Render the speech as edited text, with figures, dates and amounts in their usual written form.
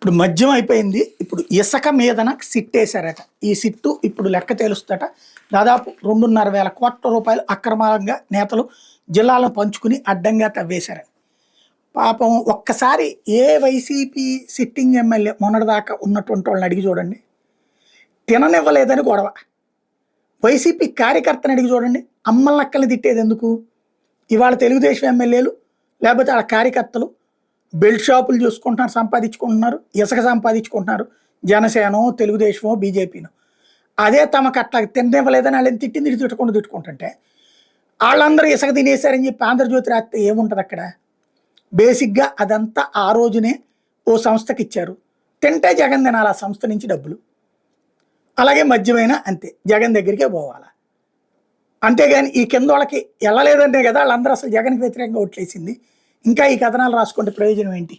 ఇప్పుడు మద్యం అయిపోయింది. ఇప్పుడు ఇసుక మీదన సిట్ వేశారట. ఈ సిట్టు ఇప్పుడు లెక్క తేలుస్తట. దాదాపు 2,500 కోట్ల రూపాయలు అక్రమంగా నేతలు జిల్లాలను పంచుకుని అడ్డంగా తవ్వేశారని. పాపం ఒక్కసారి ఏ వైసీపీ సిట్టింగ్ ఎమ్మెల్యే మొన్నటిదాకా ఉన్నటువంటి వాళ్ళని అడిగి చూడండి. తిననివ్వలేదని గొడవ. వైసీపీ కార్యకర్తని అడిగి చూడండి. అమ్మల అక్కల్ని తిట్టేది ఎందుకు? ఇవాళ తెలుగుదేశం ఎమ్మెల్యేలు లేకపోతే వాళ్ళ కార్యకర్తలు బెల్ట్ షాపులు చూసుకుంటున్నారు, సంపాదించుకుంటున్నారు, ఇసుక సంపాదించుకుంటున్నారు. జనసేనో తెలుగుదేశమో బీజేపీనో అదే తమకు అట్లా తిననివ్వలేదని వాళ్ళని తిట్టింది తిట్టుకుంటుంటే వాళ్ళందరూ ఇసుక తినేశారని చెప్పి ఆంధ్రజ్యోతి రాస్తే ఏముంటుంది అక్కడ? బేసిక్గా అదంతా ఆ రోజునే ఓ సంస్థకి ఇచ్చారు. తింటే జగన్ తినాలి ఆ సంస్థ నుంచి డబ్బులు. అలాగే మద్యమైనా అంతే, జగన్ దగ్గరికే పోవాలా. అంతేగాని ఈ కింద వాళ్ళకి వెళ్ళలేదంటే కదా వాళ్ళందరూ అసలు జగన్కి వ్యతిరేకంగా ఓట్లేసింది. ఇంకా ఈ కథనాలు రాసుకుంటే ప్రయోజనం ఏంటి?